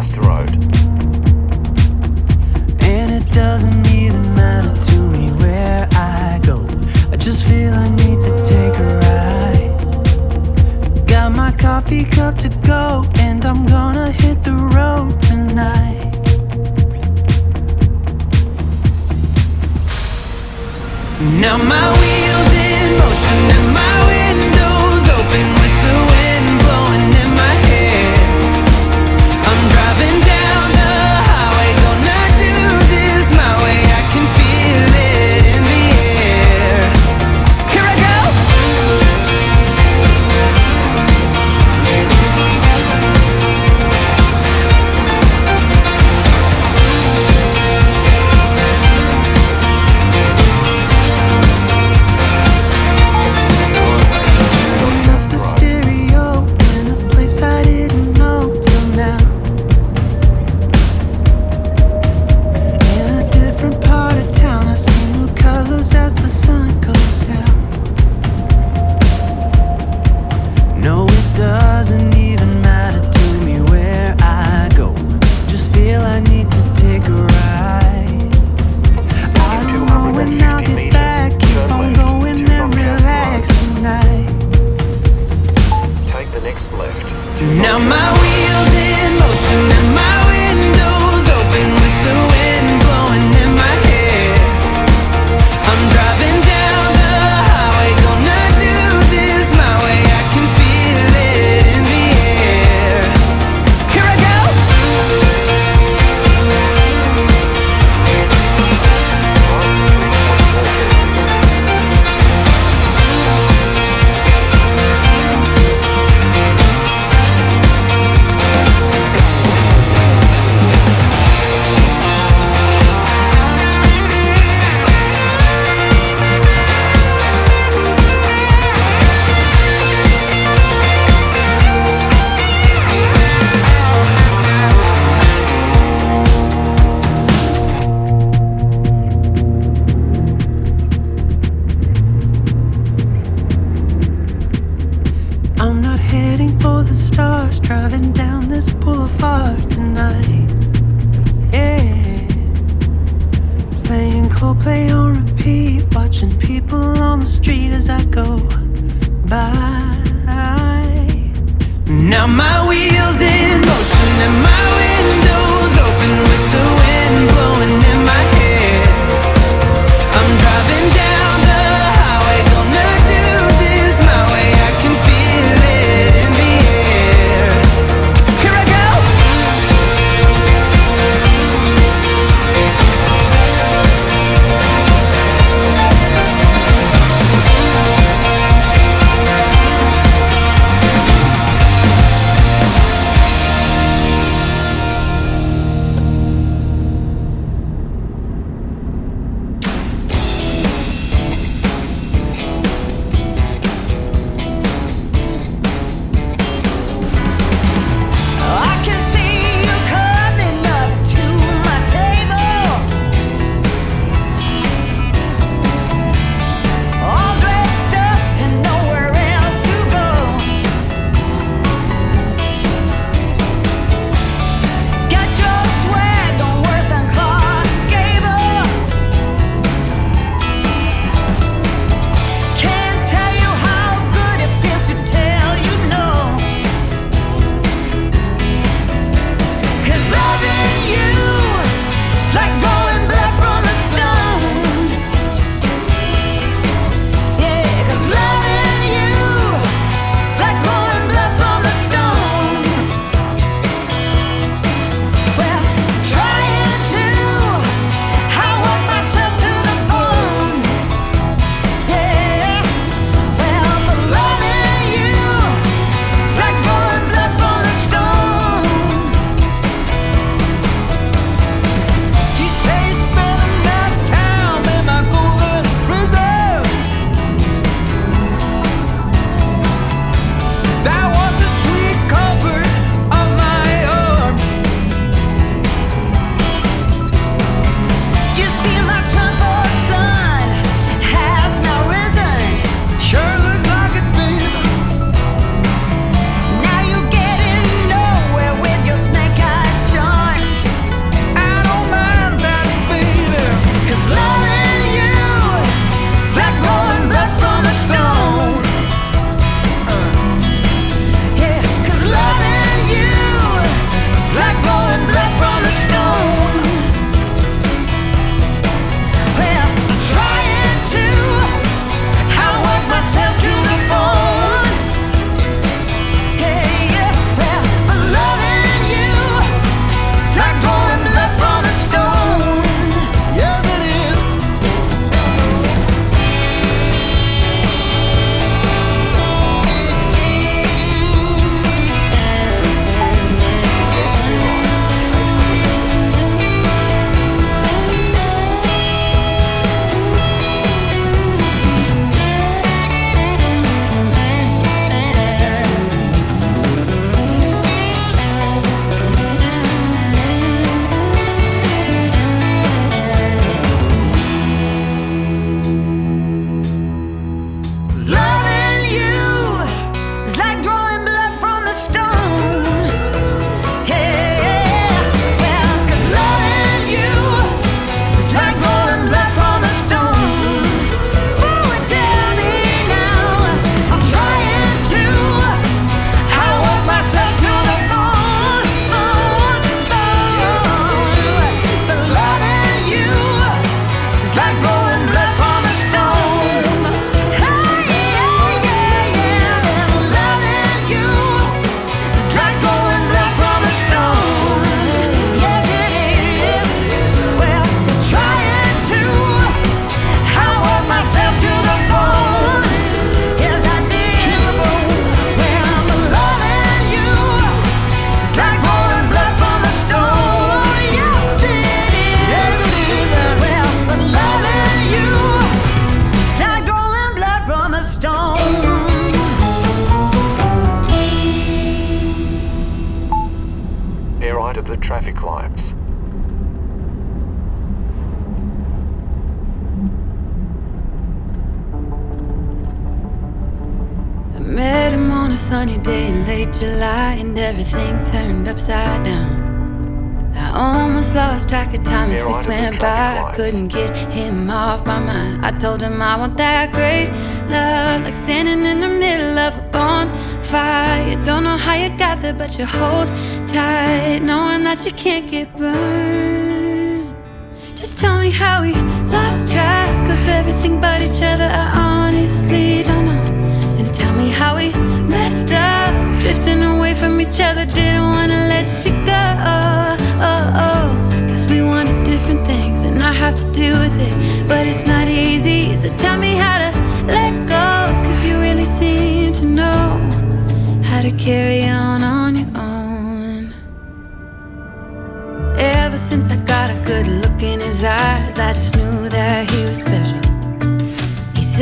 across the road. And it doesn't even matter to me where I go. I just feel I need to take a ride. Got my coffee cup to go, and I'm gonna hit the road tonight. Now my wheels in motion and my windows open with the wind blowing in my hair. I'm driving down the highway, gonna do this my way. I can feel it in the air. Here I go. The stereo in a place I didn't know till now. In a different part of town, I see new colors as the sun goes down. No, it doesn't even matter to me where I go. Just feel I need to take a ride. I don't know when I'll get back. Keep on going and relax tonight. Take the next left. Now my wheels in motion and my windows open with the wind blowing in my hair. I'm driving down the highway, gonna do this my way. I can feel it in the air. Here I go. I'm not heading for the stars, driving down this boulevard tonight. Yeah, playing Coldplay on repeat, watching people on the street as I go by. Now my wheels in motion and my windows open with the wind blowing in my hair. I'm driving down the highway, gonna do this my way. I can feel it in the air. Here I go. traffic lights. I met him on a sunny day in late July, and everything turned upside down. I almost lost track of time as weeks went by. I couldn't get him off my mind. I told him I want that great love, like standing in the middle of a bonfire. You don't know how you got there, but you hold tight, knowing that you can't get burned. Just tell me how we lost track of everything but each other. I honestly don't know. And tell me how we messed up, drifting away from each other. Didn't